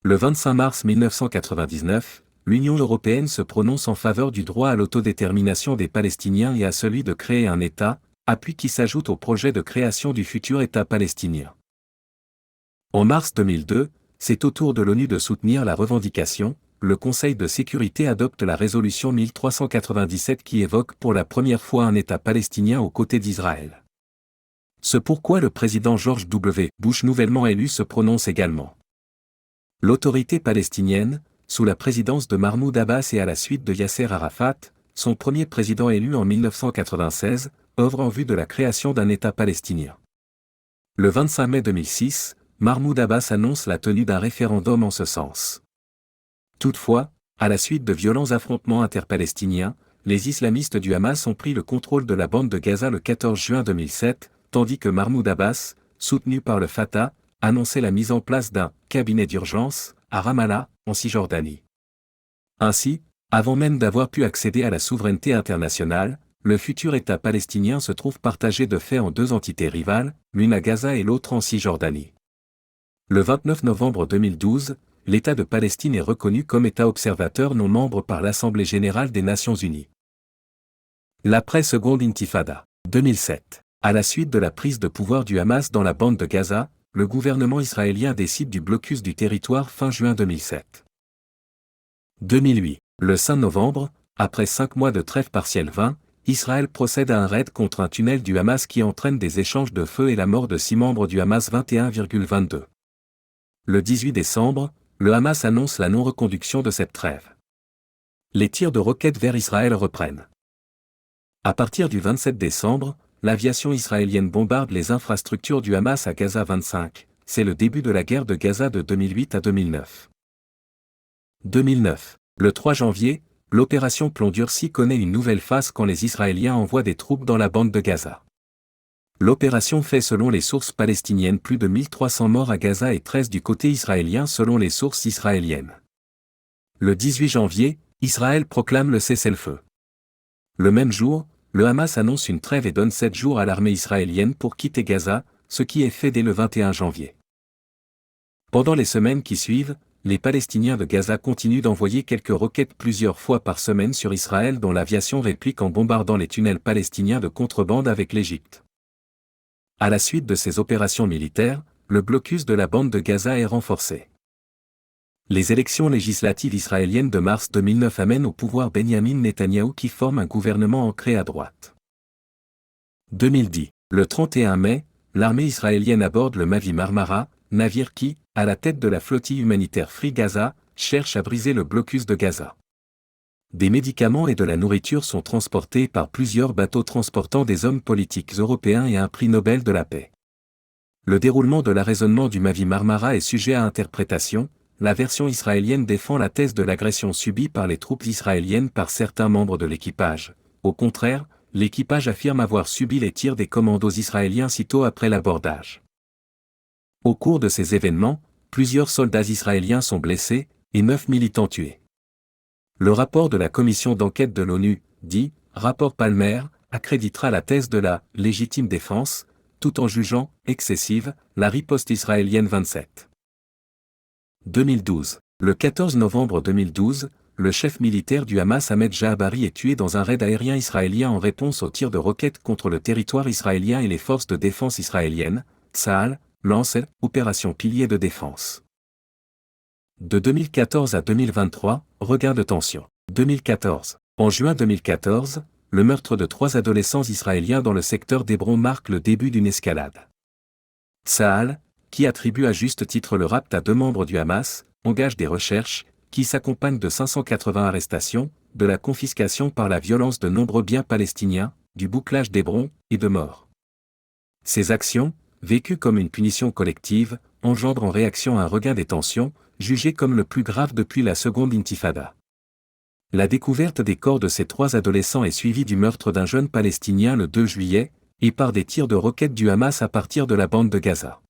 Le 25 mars 1999, l'Union européenne se prononce en faveur du droit à l'autodétermination des Palestiniens et à celui de créer un État, appui qui s'ajoute au projet de création du futur État palestinien. En mars 2002, c'est au tour de l'ONU de soutenir la revendication. Le Conseil de sécurité adopte la résolution 1397 qui évoque pour la première fois un État palestinien aux côtés d'Israël. Ce pourquoi le président George W. Bush nouvellement élu se prononce également. L'autorité palestinienne, sous la présidence de Mahmoud Abbas et à la suite de Yasser Arafat, son premier président élu en 1996, œuvre en vue de la création d'un État palestinien. Le 25 mai 2006, Mahmoud Abbas annonce la tenue d'un référendum en ce sens. Toutefois, à la suite de violents affrontements interpalestiniens, les islamistes du Hamas ont pris le contrôle de la bande de Gaza le 14 juin 2007, tandis que Mahmoud Abbas, soutenu par le Fatah, annonçait la mise en place d'un « cabinet d'urgence » à Ramallah, en Cisjordanie. Ainsi, avant même d'avoir pu accéder à la souveraineté internationale, le futur État palestinien se trouve partagé de fait en 2 entités rivales, l'une à Gaza et l'autre en Cisjordanie. Le 29 novembre 2012, l'État de Palestine est reconnu comme État observateur non membre par l'Assemblée générale des Nations unies. L'après-seconde intifada. 2007. À la suite de la prise de pouvoir du Hamas dans la bande de Gaza, le gouvernement israélien décide du blocus du territoire fin juin 2007. 2008. Le 5 novembre, après 5 mois de trêve partielle 20, Israël procède à un raid contre un tunnel du Hamas qui entraîne des échanges de feu et la mort de 6 membres du Hamas 21,22. Le 18 décembre, le Hamas annonce la non-reconduction de cette trêve. Les tirs de roquettes vers Israël reprennent. À partir du 27 décembre, l'aviation israélienne bombarde les infrastructures du Hamas à Gaza 25. C'est le début de la guerre de Gaza de 2008 à 2009. 2009. Le 3 janvier, l'opération Plomb durci connaît une nouvelle phase quand les Israéliens envoient des troupes dans la bande de Gaza. L'opération fait selon les sources palestiniennes plus de 1300 morts à Gaza et 13 du côté israélien selon les sources israéliennes. Le 18 janvier, Israël proclame le cessez-le-feu. Le même jour, le Hamas annonce une trêve et donne 7 jours à l'armée israélienne pour quitter Gaza, ce qui est fait dès le 21 janvier. Pendant les semaines qui suivent, les Palestiniens de Gaza continuent d'envoyer quelques roquettes plusieurs fois par semaine sur Israël dont l'aviation réplique en bombardant les tunnels palestiniens de contrebande avec l'Égypte. À la suite de ces opérations militaires, le blocus de la bande de Gaza est renforcé. Les élections législatives israéliennes de mars 2009 amènent au pouvoir Benyamin Netanyahou qui forme un gouvernement ancré à droite. 2010. Le 31 mai, l'armée israélienne aborde le Mavi Marmara, navire qui, à la tête de la flottille humanitaire Free Gaza, cherche à briser le blocus de Gaza. Des médicaments et de la nourriture sont transportés par plusieurs bateaux transportant des hommes politiques européens et un prix Nobel de la paix. Le déroulement de l'arraisonnement du Mavi Marmara est sujet à interprétation. La version israélienne défend la thèse de l'agression subie par les troupes israéliennes par certains membres de l'équipage. Au contraire, l'équipage affirme avoir subi les tirs des commandos israéliens sitôt après l'abordage. Au cours de ces événements, plusieurs soldats israéliens sont blessés et 9 militants tués. Le rapport de la commission d'enquête de l'ONU, dit « Rapport Palmer », accréditera la thèse de la « légitime défense », tout en jugeant « excessive » la riposte israélienne 27. 2012. Le 14 novembre 2012, le chef militaire du Hamas Ahmed Jahabari est tué dans un raid aérien israélien en réponse aux tirs de roquettes contre le territoire israélien et les forces de défense israéliennes, Tsahal, lance Opération Pilier de défense. De 2014 à 2023, regain de tension. 2014. En juin 2014, le meurtre de 3 adolescents israéliens dans le secteur d'Hébron marque le début d'une escalade. Tsahal, qui attribue à juste titre le rapt à 2 membres du Hamas, engage des recherches, qui s'accompagnent de 580 arrestations, de la confiscation par la violence de nombreux biens palestiniens, du bouclage d'Hébron, et de morts. Ces actions, vécues comme une punition collective, engendrent en réaction un regain des tensions, jugé comme le plus grave depuis la seconde intifada. La découverte des corps de ces 3 adolescents est suivie du meurtre d'un jeune Palestinien le 2 juillet, et par des tirs de roquettes du Hamas à partir de la bande de Gaza.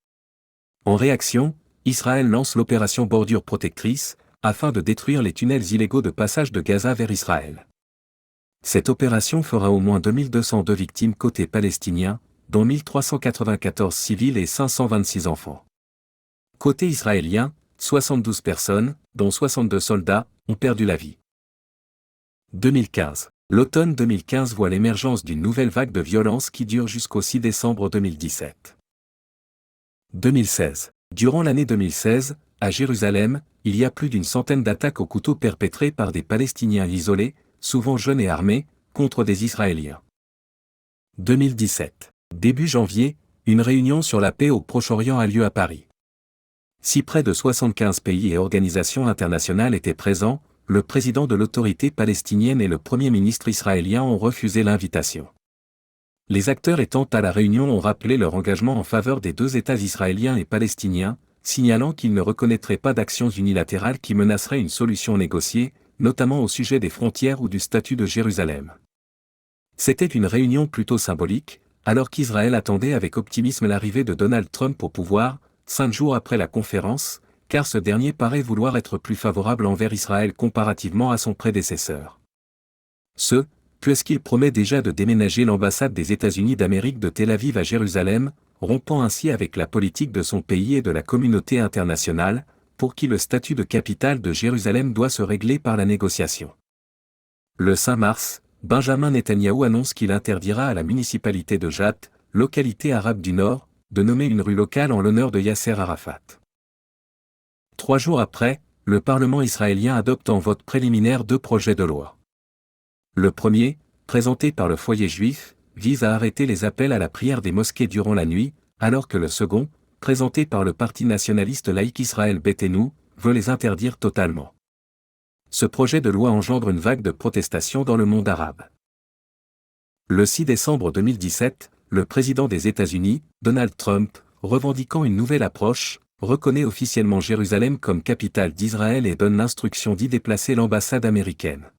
En réaction, Israël lance l'opération Bordure protectrice, afin de détruire les tunnels illégaux de passage de Gaza vers Israël. Cette opération fera au moins 2202 victimes côté palestinien, dont 1394 civils et 526 enfants. Côté israélien, 72 personnes, dont 62 soldats, ont perdu la vie. 2015. L'automne 2015 voit l'émergence d'une nouvelle vague de violence qui dure jusqu'au 6 décembre 2017. 2016. Durant l'année 2016, à Jérusalem, il y a plus d'une centaine d'attaques au couteau perpétrées par des Palestiniens isolés, souvent jeunes et armés, contre des Israéliens. 2017. Début janvier, une réunion sur la paix au Proche-Orient a lieu à Paris. Si près de 75 pays et organisations internationales étaient présents, le président de l'autorité palestinienne et le premier ministre israélien ont refusé l'invitation. Les acteurs étant à la réunion ont rappelé leur engagement en faveur des 2 États israéliens et palestiniens, signalant qu'ils ne reconnaîtraient pas d'actions unilatérales qui menaceraient une solution négociée, notamment au sujet des frontières ou du statut de Jérusalem. C'était une réunion plutôt symbolique, alors qu'Israël attendait avec optimisme l'arrivée de Donald Trump au pouvoir, 5 jours après la conférence, car ce dernier paraît vouloir être plus favorable envers Israël comparativement à son prédécesseur. Puisqu'il promet déjà de déménager l'ambassade des États-Unis d'Amérique de Tel Aviv à Jérusalem, rompant ainsi avec la politique de son pays et de la communauté internationale, pour qui le statut de capitale de Jérusalem doit se régler par la négociation. Le 5 mars, Benjamin Netanyahou annonce qu'il interdira à la municipalité de Jat, localité arabe du Nord, de nommer une rue locale en l'honneur de Yasser Arafat. 3 jours après, le Parlement israélien adopte en vote préliminaire 2 projets de loi. Le premier, présenté par le foyer juif, vise à arrêter les appels à la prière des mosquées durant la nuit, alors que le second, présenté par le parti nationaliste laïque Israël Beitenou, veut les interdire totalement. Ce projet de loi engendre une vague de protestations dans le monde arabe. Le 6 décembre 2017, le président des États-Unis, Donald Trump, revendiquant une nouvelle approche, reconnaît officiellement Jérusalem comme capitale d'Israël et donne l'instruction d'y déplacer l'ambassade américaine.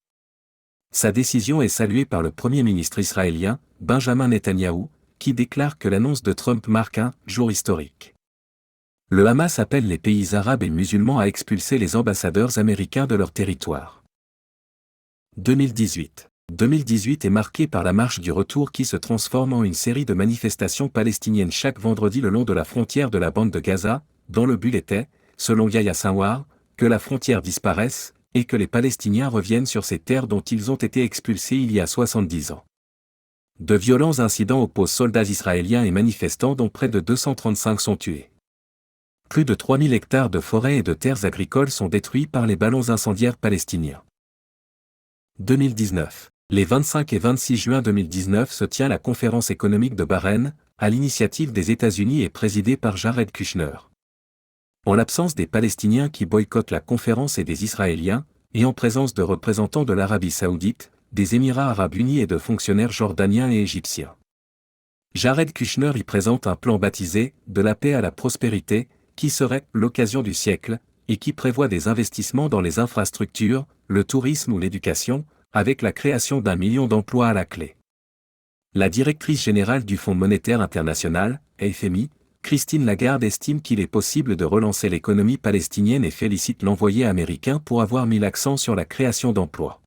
Sa décision est saluée par le Premier ministre israélien, Benjamin Netanyahou, qui déclare que l'annonce de Trump marque un « jour historique ». Le Hamas appelle les pays arabes et musulmans à expulser les ambassadeurs américains de leur territoire. 2018 est marqué par la marche du retour qui se transforme en une série de manifestations palestiniennes chaque vendredi le long de la frontière de la bande de Gaza, dont le but était, selon Yahya Sinwar, que la frontière disparaisse, et que les Palestiniens reviennent sur ces terres dont ils ont été expulsés il y a 70 ans. De violents incidents opposent soldats israéliens et manifestants dont près de 235 sont tués. Plus de 3000 hectares de forêts et de terres agricoles sont détruits par les ballons incendiaires palestiniens. 2019. Les 25 et 26 juin 2019 se tient la conférence économique de Bahreïn, à l'initiative des États-Unis et présidée par Jared Kushner. En l'absence des Palestiniens qui boycottent la conférence et des Israéliens, et en présence de représentants de l'Arabie Saoudite, des Émirats Arabes Unis et de fonctionnaires jordaniens et égyptiens. Jared Kushner y présente un plan baptisé « De la paix à la prospérité », qui serait « l'occasion du siècle », et qui prévoit des investissements dans les infrastructures, le tourisme ou l'éducation, avec la création d'1 million d'emplois à la clé. La directrice générale du Fonds monétaire international, FMI, Christine Lagarde estime qu'il est possible de relancer l'économie palestinienne et félicite l'envoyé américain pour avoir mis l'accent sur la création d'emplois.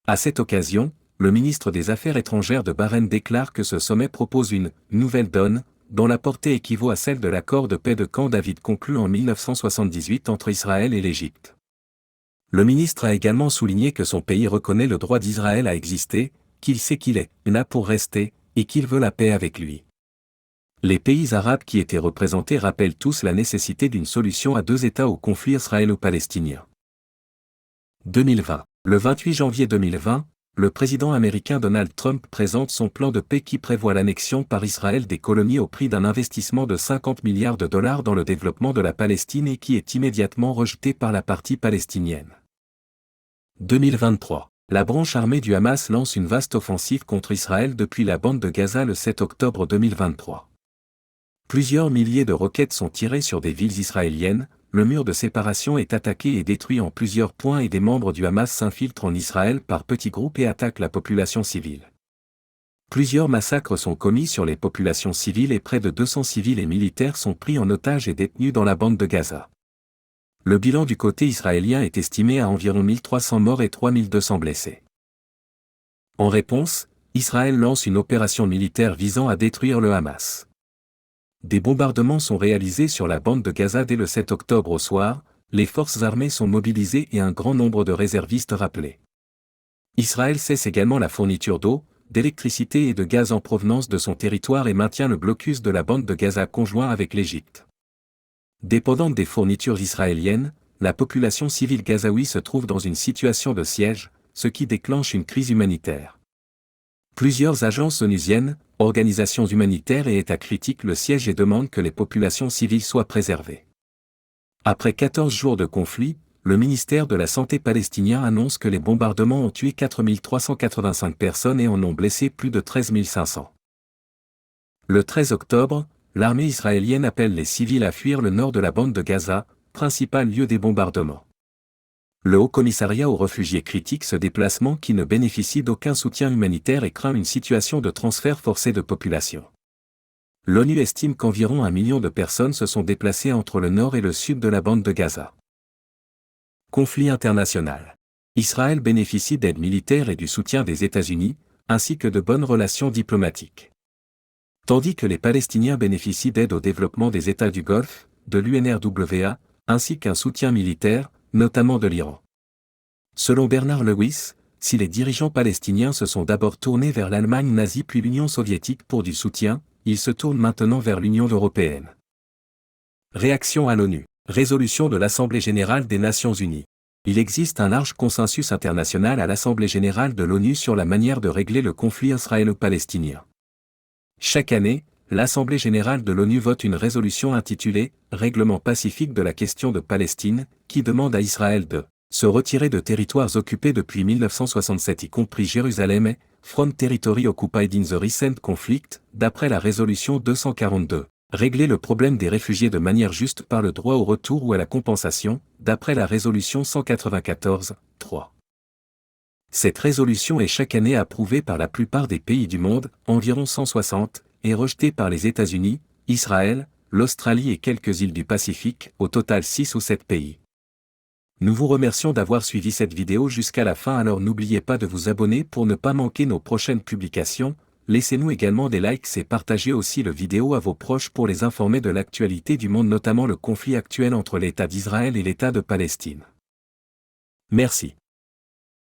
À cette occasion, le ministre des Affaires étrangères de Bahreïn déclare que ce sommet propose une « nouvelle donne », dont la portée équivaut à celle de l'accord de paix de Camp David conclu en 1978 entre Israël et l'Égypte. Le ministre a également souligné que son pays reconnaît le droit d'Israël à exister, qu'il sait qu'il est là pour rester, et qu'il veut la paix avec lui. Les pays arabes qui étaient représentés rappellent tous la nécessité d'une solution à 2 États au conflit israélo-palestinien. 2020. Le 28 janvier 2020, le président américain Donald Trump présente son plan de paix qui prévoit l'annexion par Israël des colonies au prix d'un investissement de 50 milliards de dollars dans le développement de la Palestine et qui est immédiatement rejeté par la partie palestinienne. 2023. La branche armée du Hamas lance une vaste offensive contre Israël depuis la bande de Gaza le 7 octobre 2023. Plusieurs milliers de roquettes sont tirées sur des villes israéliennes, le mur de séparation est attaqué et détruit en plusieurs points et des membres du Hamas s'infiltrent en Israël par petits groupes et attaquent la population civile. Plusieurs massacres sont commis sur les populations civiles et près de 200 civils et militaires sont pris en otage et détenus dans la bande de Gaza. Le bilan du côté israélien est estimé à environ 1300 morts et 3200 blessés. En réponse, Israël lance une opération militaire visant à détruire le Hamas. Des bombardements sont réalisés sur la bande de Gaza dès le 7 octobre au soir, les forces armées sont mobilisées et un grand nombre de réservistes rappelés. Israël cesse également la fourniture d'eau, d'électricité et de gaz en provenance de son territoire et maintient le blocus de la bande de Gaza conjoint avec l'Égypte. Dépendante des fournitures israéliennes, la population civile gazaoui se trouve dans une situation de siège, ce qui déclenche une crise humanitaire. Plusieurs agences onusiennes, organisations humanitaires et États critiquent le siège et demandent que les populations civiles soient préservées. Après 14 jours de conflit, le ministère de la Santé palestinien annonce que les bombardements ont tué 4 385 personnes et en ont blessé plus de 13 500. Le 13 octobre, l'armée israélienne appelle les civils à fuir le nord de la bande de Gaza, principal lieu des bombardements. Le Haut-Commissariat aux réfugiés critique ce déplacement qui ne bénéficie d'aucun soutien humanitaire et craint une situation de transfert forcé de population. L'ONU estime qu'environ 1 million de personnes se sont déplacées entre le nord et le sud de la bande de Gaza. Conflit international. Israël bénéficie d'aide militaire et du soutien des États-Unis, ainsi que de bonnes relations diplomatiques. Tandis que les Palestiniens bénéficient d'aide au développement des États du Golfe, de l'UNRWA, ainsi qu'un soutien militaire, notamment de l'Iran. Selon Bernard Lewis, si les dirigeants palestiniens se sont d'abord tournés vers l'Allemagne nazie puis l'Union soviétique pour du soutien, ils se tournent maintenant vers l'Union européenne. Réaction à l'ONU. Résolution de l'Assemblée générale des Nations unies. Il existe un large consensus international à l'Assemblée générale de l'ONU sur la manière de régler le conflit israélo-palestinien. Chaque année, l'Assemblée générale de l'ONU vote une résolution intitulée « Règlement pacifique de la question de Palestine » qui demande à Israël de se retirer de territoires occupés depuis 1967 y compris Jérusalem et From Territory Occupied in the Recent Conflict, d'après la résolution 242. Régler le problème des réfugiés de manière juste par le droit au retour ou à la compensation, d'après la résolution 194.3. Cette résolution est chaque année approuvée par la plupart des pays du monde, environ 160, et rejetée par les États-Unis, Israël, l'Australie et quelques îles du Pacifique, au total 6 ou 7 pays. Nous vous remercions d'avoir suivi cette vidéo jusqu'à la fin, alors n'oubliez pas de vous abonner pour ne pas manquer nos prochaines publications. Laissez-nous également des likes et partagez aussi le vidéo à vos proches pour les informer de l'actualité du monde, notamment le conflit actuel entre l'État d'Israël et l'État de Palestine. Merci.